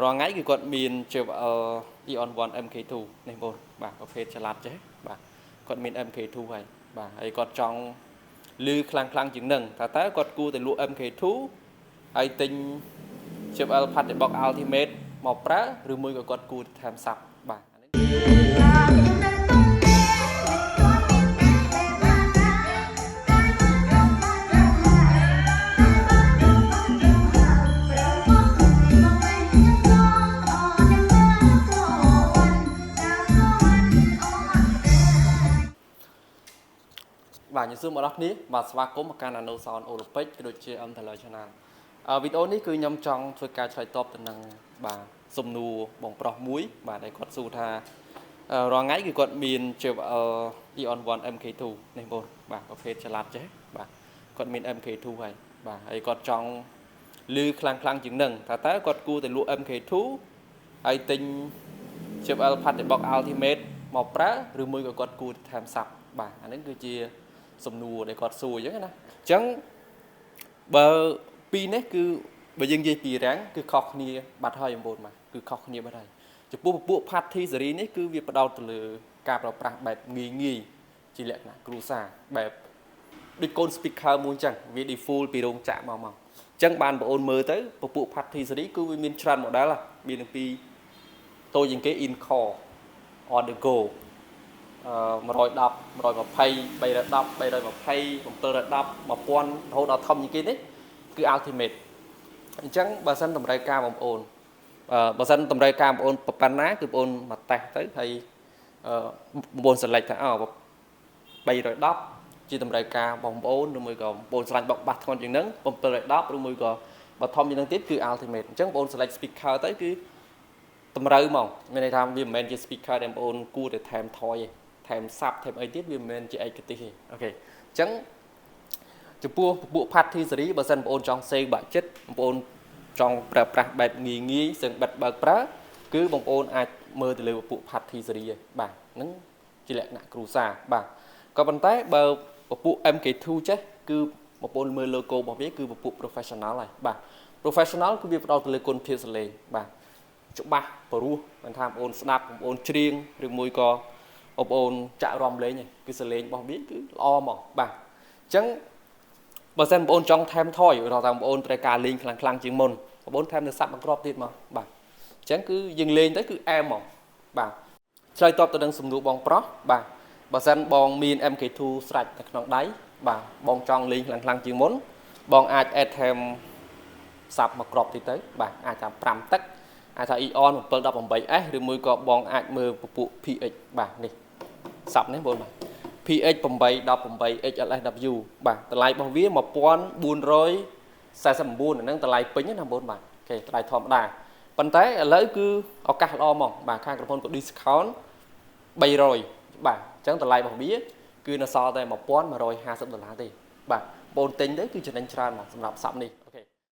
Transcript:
រងថ្ងៃគឺគាត់មានជា EON1 MK2 នេះបងបាទប្រភេទឆ្លាតចេះបាទគាត់មាន MK2 ហើយបាទហើយគាត់ចង់លឺខ្លាំងជាងនឹងតើគាត់គួរតែលក់ MK2 ហើយទិញជា Patebox Ultimate មកប្រើឬមួយក៏គាត់គួរថែមសាប់បាទបាទខ្ញុំសូមអរគុណបាទស្វាគមន៍មកកាន់ Nano Sound Olympic ក៏ដូចជា Teller Channel វីដេអូនេះគឺខ្ញុំចង់ធ្វើការឆ្លើយតបទៅនឹងបាទសំណួរបងប្រុសមួយបាទដែលគាត់សួរថារងថ្ងៃគឺគាត់មានជា EON1 MK2 នេះបងបាទប្រភេទឆ្លាតចេះបាទគាត់មាន MK2 ហើយបាទហើយគាត់ចង់លឺខ្លាំងជាងនឹងតើគាត់គួរតែលក់ MK2 ហើយទិញជា Patebox Ultimate មកប្រើឬមួយក៏គាត់គួរថែមសាប់បាទអានេះគឺជាសំណួរដែលគាត់សួរអញ្ចឹងណាអញ្ចឹងបើពីនេះគឺបើយើងនិយាយពីរាំងគឺខុសគ្នាបាត់ហើយបងប្អូនបាទគឺខុសគ្នាបាត់ហើយចំពោះពពួក Party Series នេះគឺវាផ្ដោតទៅលើការប្រើប្រាស់បែបងាយជាលក្ខណៈគ្រួសារបែបដូចកូន speaker មួយអញ្ចឹងវា default ពីរោងចក្រមកអញ្ចឹងបានបងប្អូនមើលទៅពពួក Party Series គឺវាមានច្រើន model មានទាំងពីរតូចជាងគេ in-core on the go 110 120 310 320 710 1000រហូតដល់ធំជាងគេនេះគឺ Ultimate អញ្ចឹងបើសិនតម្រូវការបងប្អូនបើសិនតម្រូវការបងប្អូនប៉ុណ្ណាគឺបងប្អូនមកតេស្តទៅហើយបងប្អូន select ថា310ជាតម្រូវការបងប្អូនឬមួយក៏បងប្អូនស្រាញ់បោកបាសធ្ងន់ជាងហ្នឹង710ឬមួយក៏បើធំជាងហ្នឹងទៀតគឺ Ultimate អញ្ចឹងបងប្អូន select speaker ទៅគឺតម្រូវមកមានន័យថាវាមិនមែនជា speaker ដែលបងប្អូនគួរតែថែមថយទេថែមសាប់ថែមអីទៀតវាមិនមែនជាឯកទេសទេអូខេអញ្ចឹងចំពោះពួក Party Series បើសិនបងប្អូនចង់ save budget បងប្អូនចង់ប្រើប្រាស់បែបងាយសឹងបិទបើកប្រើគឺបងប្អូនអាចមើលទៅលើពួក Party Series ឯងបាទហ្នឹងជាលក្ខណៈគ្រួសារបាទក៏ប៉ុន្តែបើពួក MK2 ចេះគឺបងប្អូនមើល logo របស់វាគឺពួក professional ហើយបាទ professional គឺវាផ្ដោតទៅលើគុណភាពសលេងបាទច្បាស់ព្រោះមិនថាបងប្អូនស្ដាប់បងប្អូនច្រៀងឬមួយក៏បងប្អូនចាក់រាំលេងគឺសលេងរបស់វាគឺល្អហ្មងបាទអញ្ចឹងបើសិនបងប្អូនចង់ថែមថយរកថាបងប្អូនត្រូវការលេងខ្លាំងជាងមុនបងប្អូនថែមទៅសាប់មួយគ្រាប់ទៀតមកបាទអញ្ចឹងគឺយើងលេងទៅគឺអែមហ្មងបាទឆ្លើយតបទៅនឹងសំណួរបងប្រុសបាទបើសិនបងមាន MK2 ស្រេចនៅក្នុងដៃបាទបងចង់លេងខ្លាំងជាងមុនបងអាច add ថែមសាប់មួយគ្រាប់ទៀតទៅបាទអាចថា5ទឹកអាចថា EON 718S ឬមួយក៏បងអាចមើលពពួក PX បាទនេះសាប់នេះបងបាទ PX 818 XLSW បាទតម្លៃរបស់វា1449ហ្នឹងតម្លៃពេញណាបងបាទអូខេតម្លៃធម្មតាប៉ុន្តែឥឡូវគឺឱកាសល្អហ្មងបាទខាងក្រុមហ៊ុនក៏ discount 300បាទអញ្ចឹងតម្លៃរបស់វាគឺនៅសល់តែ$1150ទេបាទបងទិញទៅគឺចំណេញច្រើនមកសម្រាប់សាប់នេះ